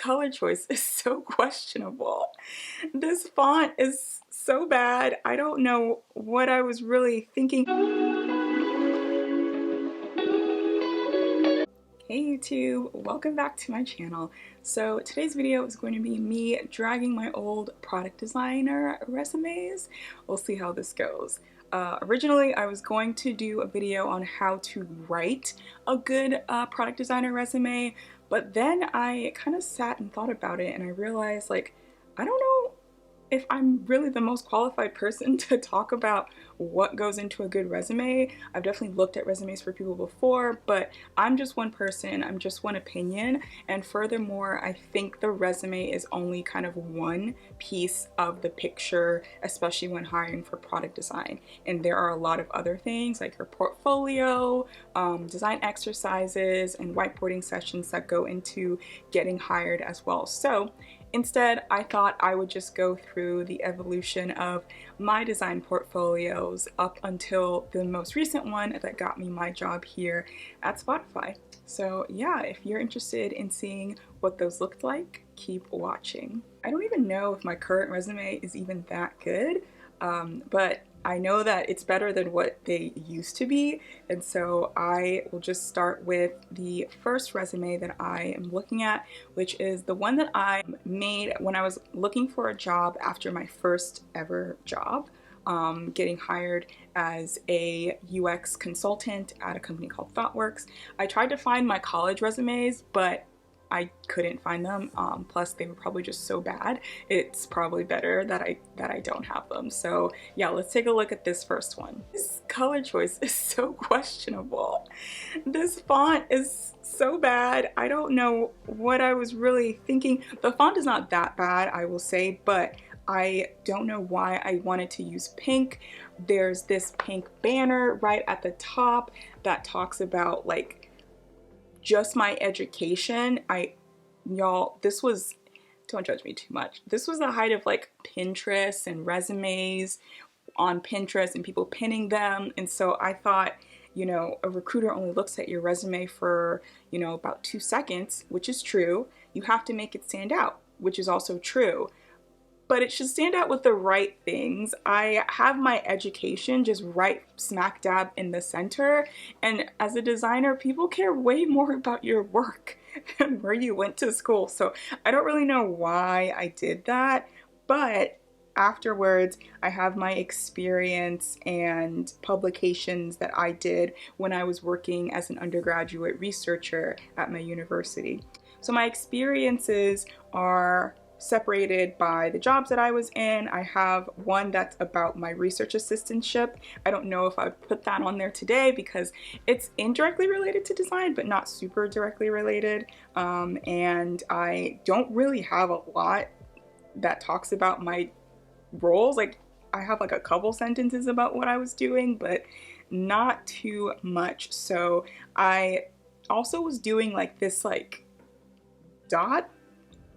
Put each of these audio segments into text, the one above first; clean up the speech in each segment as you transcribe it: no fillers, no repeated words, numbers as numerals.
color choice is so questionable. This font is so bad. I don't know what I was really thinking. Hey YouTube, welcome back to my channel. So today's video is going to be me dragging my old product designer resumes. We'll see how this goes. Originally, I was going to do a video on how to write a good product designer resume, but then I kind of sat and thought about it and I realized, like, I don't know if I'm really the most qualified person to talk about what goes into a good resume. I've definitely looked at resumes for people before, but I'm just one person, I'm just one opinion, and furthermore, I think the resume is only kind of one piece of the picture, especially when hiring for product design. And there are a lot of other things like your portfolio, design exercises, and whiteboarding sessions that go into getting hired as well. So instead, I thought I would just go through the evolution of my design portfolios up until the most recent one that got me my job here at Spotify. So yeah, if you're interested in seeing what those looked like, keep watching. I don't even know if my current resume is even that good, but I know that it's better than what they used to be, and so I will just start with the first resume that I am looking at, which is the one that I made when I was looking for a job after my first ever job, getting hired as a UX consultant at a company called ThoughtWorks. I tried to find my college resumes, but I couldn't find them. Plus they were probably just so bad. It's probably better that I don't have them. So yeah, let's take a look at this first one. This color choice is so questionable. This font is so bad. I don't know what I was really thinking. The font is not that bad, I will say, but I don't know why I wanted to use pink. There's this pink banner right at the top that talks about, like, just my education. Y'all, this was, don't judge me too much, this was the height of like Pinterest and resumes on Pinterest and people pinning them. And so I thought, you know, a recruiter only looks at your resume for, you know, about 2 seconds, which is true. You have to make it stand out, which is also true. But it should stand out with the right things. I have my education just right smack dab in the center, and as a designer, people care way more about your work than where you went to school. So I don't really know why I did that, but afterwards I have my experience and publications that I did when I was working as an undergraduate researcher at my university. So my experiences are separated by the jobs that I was in. I have one that's about my research assistantship. I don't know if I would put that on there today because it's indirectly related to design, but not super directly related. And I don't really have a lot that talks about my roles. Like, I have like a couple sentences about what I was doing, but not too much. So I also was doing like this like dot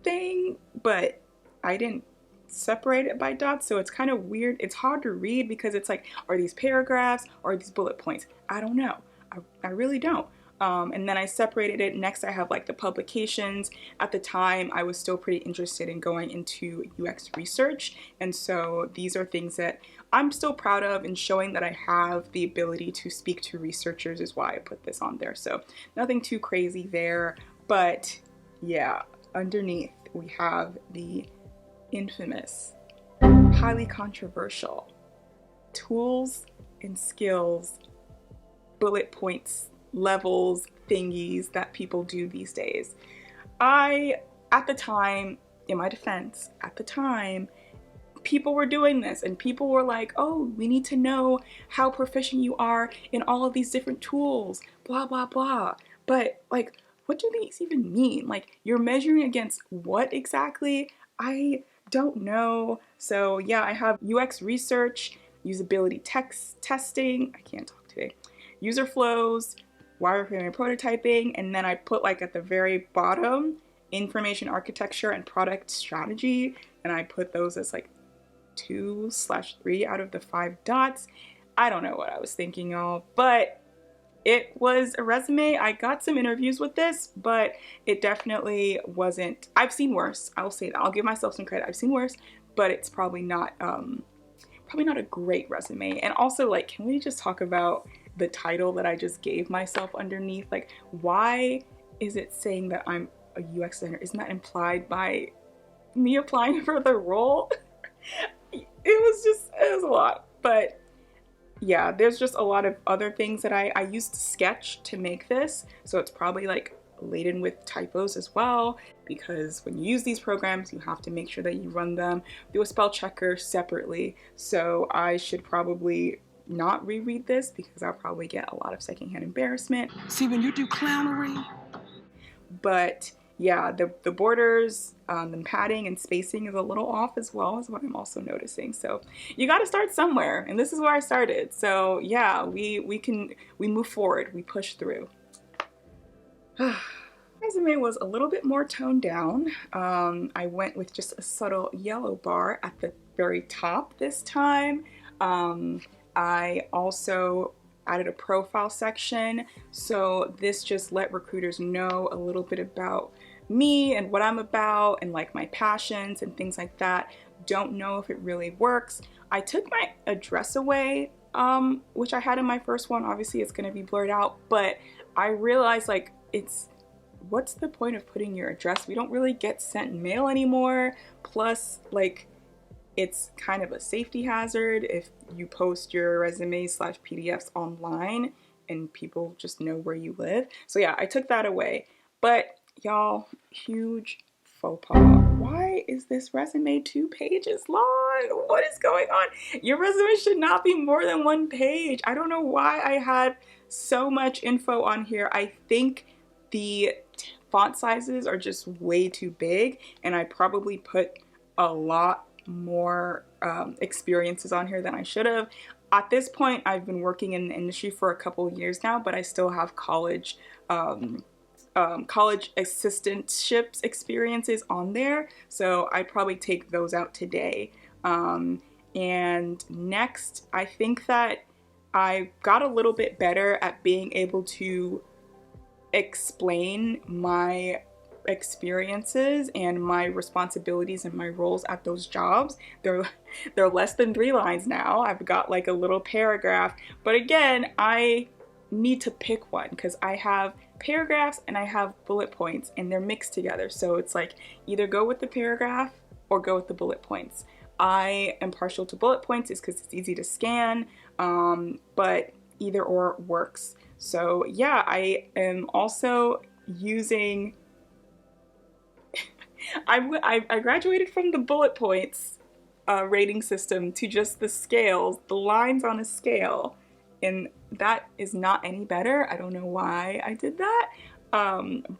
thing, but I didn't separate it by dots, so it's kind of weird. It's hard to read because it's like, are these paragraphs or are these bullet points? I don't know. I really don't. And then I separated it. Next I have like the publications. At the time I was still pretty interested in going into UX research, and so these are things that I'm still proud of, and showing that I have the ability to speak to researchers is why I put this on there. So nothing too crazy there, but yeah, underneath we have the infamous, highly controversial tools and skills, bullet points, levels, thingies that people do these days. At the time, in my defense, at the time, people were doing this and people were like, oh, we need to know how proficient you are in all of these different tools, blah, blah, blah. But like, what do these even mean? Like, you're measuring against what exactly? I don't know. So yeah, I have UX research, usability text testing, I can't talk today, user flows, wireframe and prototyping, and then I put like at the very bottom, information architecture and product strategy, and I put those as like 2/3 out of the 5 dots. I don't know what I was thinking, y'all, but it was a resume. I got some interviews with this, but it definitely wasn't. I've seen worse. I'll say that. I'll give myself some credit. I've seen worse, but it's probably not a great resume. And also, like, can we just talk about the title that I just gave myself underneath? Like, why is it saying that I'm a UX designer? Isn't that implied by me applying for the role? It was a lot. But yeah, there's just a lot of other things that I used Sketch to make this, so it's probably like laden with typos as well, because when you use these programs you have to make sure that you run them through a spell checker separately. So I should probably not reread this because I'll probably get a lot of secondhand embarrassment. See, when you do clownery. But yeah, the borders, the padding and spacing is a little off as well, is what I'm also noticing. So you got to start somewhere, and this is where I started. So yeah, we move forward, we push through. Resume was a little bit more toned down. I went with just a subtle yellow bar at the very top this time. I also added a profile section, so this just let recruiters know a little bit about me and what I'm about and like my passions and things like that. Don't know if it really works. I took my address away, which I had in my first one. Obviously it's going to be blurred out, but I realized, like, what's the point of putting your address? We don't really get sent mail anymore. Plus, like, it's kind of a safety hazard if you post your resumes/PDFs online and people just know where you live. So yeah, I took that away. But y'all, huge faux pas. Why is this resume 2 pages long? What is going on? Your resume should not be more than 1 page. I don't know why I had so much info on here. I think the font sizes are just way too big, and I probably put a lot more experiences on here than I should have. At this point, I've been working in the industry for a couple years now, but I still have college assistantships experiences on there, so I'd probably take those out today. And next, I think that I got a little bit better at being able to explain my experiences and my responsibilities and my roles at those jobs. They're less than 3 lines now. I've got like a little paragraph, but again, I need to pick one because I have paragraphs and I have bullet points and they're mixed together. So it's like either go with the paragraph or go with the bullet points. I am partial to bullet points is because it's easy to scan, but either or works. So yeah, I am also using I graduated from the bullet points rating system to just the scales, the lines on a scale, and that is not any better. I don't know why I did that,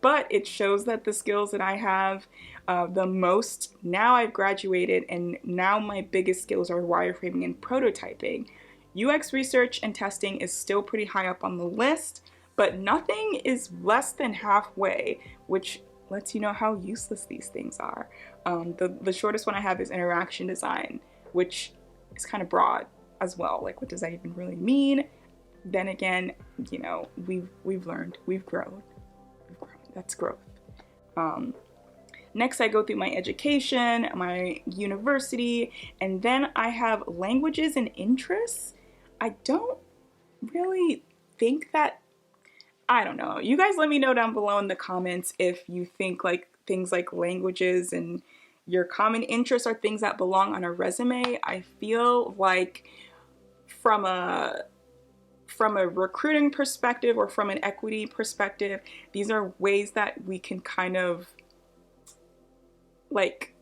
but it shows that the skills that I have the most, now I've graduated, and now my biggest skills are wireframing and prototyping. UX research and testing is still pretty high up on the list, but nothing is less than halfway, which lets you know how useless these things are. The shortest one I have is interaction design, which is kind of broad as well. Like, what does that even really mean? Then again, you know, we've learned, we've grown. That's growth. Next, I go through my education, my university, and then I have languages and interests. I don't really think that, I don't know. You guys let me know down below in the comments if you think like things like languages and your common interests are things that belong on a resume. I feel like from a recruiting perspective or from an equity perspective, these are ways that we can kind of like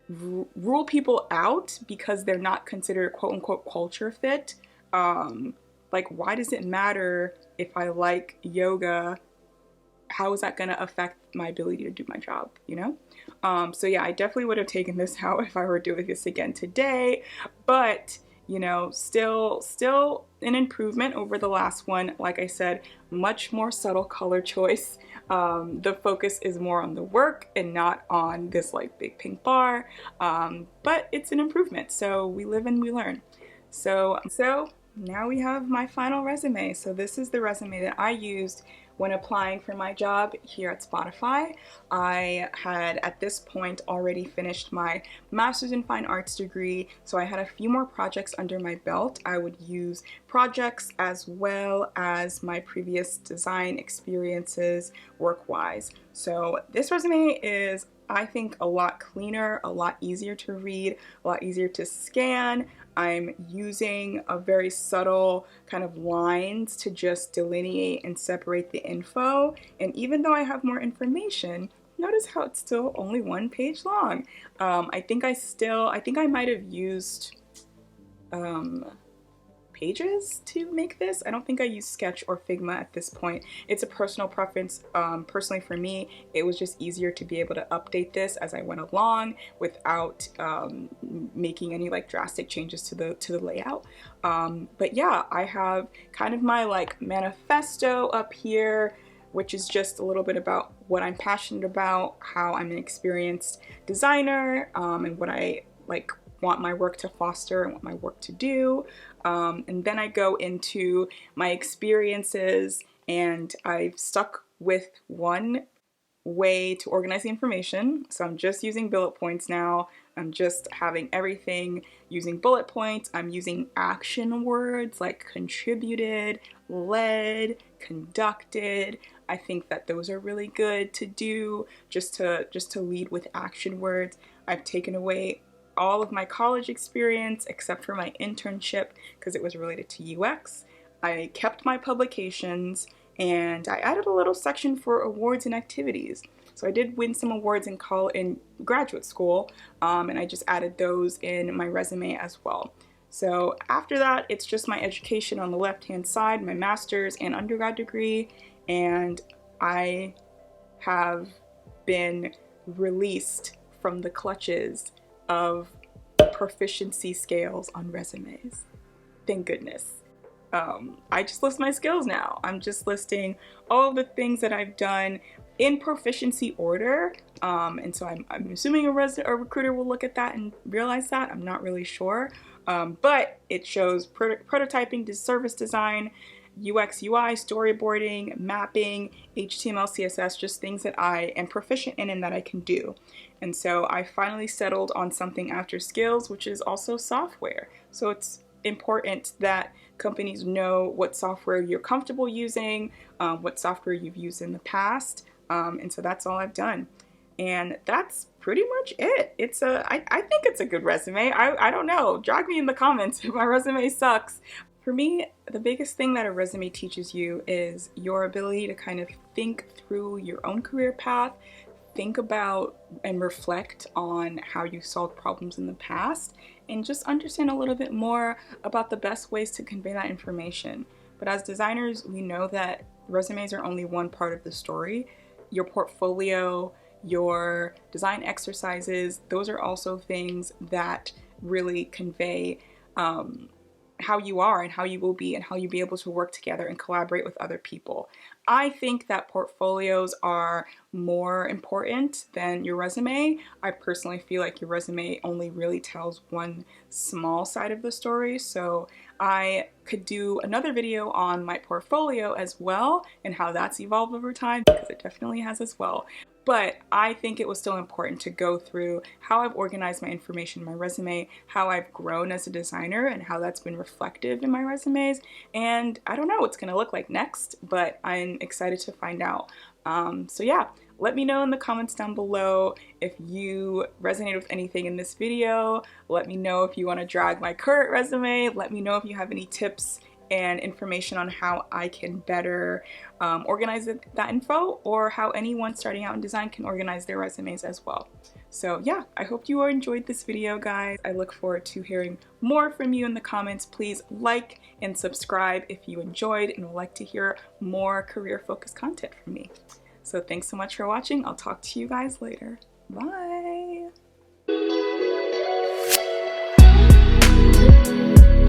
rule people out because they're not considered quote unquote culture fit. Like, why does it matter if I like yoga? How is that going to affect my ability to do my job, you know? So yeah, I definitely would have taken this out if I were doing this again today, but you know, still an improvement over the last one. Like I said, much more subtle color choice. The focus is more on the work and not on this like big pink bar, but it's an improvement. So we live and we learn. So now we have my final resume. So this is the resume that I used when applying for my job here at Spotify. I had at this point already finished my Master's in Fine Arts degree, so I had a few more projects under my belt. I would use projects as well as my previous design experiences work-wise. So this resume is, I think, a lot cleaner, a lot easier to read, a lot easier to scan. I'm using a very subtle kind of lines to just delineate and separate the info. And even though I have more information, notice how it's still only 1 page long. I think I might have used Pages to make this. I don't think I use Sketch or Figma at this point. It's a personal preference. Personally for me, it was just easier to be able to update this as I went along without making any like drastic changes to the layout. But yeah, I have kind of my like manifesto up here, which is just a little bit about what I'm passionate about, how I'm an experienced designer, and what I like want my work to foster and what my work to do. And then I go into my experiences, and I've stuck with one way to organize the information. So I'm just using bullet points now. I'm just having everything using bullet points. I'm using action words like contributed, led, conducted. I think that those are really good to do, just to lead with action words. I've taken away all of my college experience except for my internship because it was related to UX. I kept my publications, and I added a little section for awards and activities. So I did win some awards in graduate school, and I just added those in my resume as well. So after that, it's just my education on the left-hand side, my master's and undergrad degree, and I have been released from the clutches of proficiency scales on resumes. Thank goodness. I just list my skills now. I'm just listing all of the things that I've done in proficiency order. And so I'm assuming a recruiter will look at that and realize that. I'm not really sure. But it shows prototyping, service design, UX, UI, storyboarding, mapping, HTML, CSS, just things that I am proficient in and that I can do. And so I finally settled on something after skills, which is also software. So it's important that companies know what software you're comfortable using, what software you've used in the past. And so that's all I've done. And that's pretty much it. I think it's a good resume. I don't know. Drag me in the comments if my resume sucks. For me, the biggest thing that a resume teaches you is your ability to kind of think through your own career path, think about and reflect on how you solved problems in the past, and just understand a little bit more about the best ways to convey that information. But as designers, we know that resumes are only one part of the story. Your portfolio, your design exercises, those are also things that really convey how you are and how you will be and how you'll be able to work together and collaborate with other people. I think that portfolios are more important than your resume. I personally feel like your resume only really tells one small side of the story, so I could do another video on my portfolio as well and how that's evolved over time, because it definitely has as well. But I think it was still important to go through how I've organized my information in my resume, how I've grown as a designer, and how that's been reflective in my resumes. And I don't know what it's going to look like next, but I'm excited to find out. So yeah, let me know in the comments down below if you resonated with anything in this video. Let me know if you want to drag my current resume. Let me know if you have any tips and information on how I can better organize that info, or how anyone starting out in design can organize their resumes as well. So yeah, I hope you enjoyed this video, guys. I look forward to hearing more from you in the comments. Please like and subscribe if you enjoyed and would like to hear more career-focused content from me. So thanks so much for watching. I'll talk to you guys later. Bye!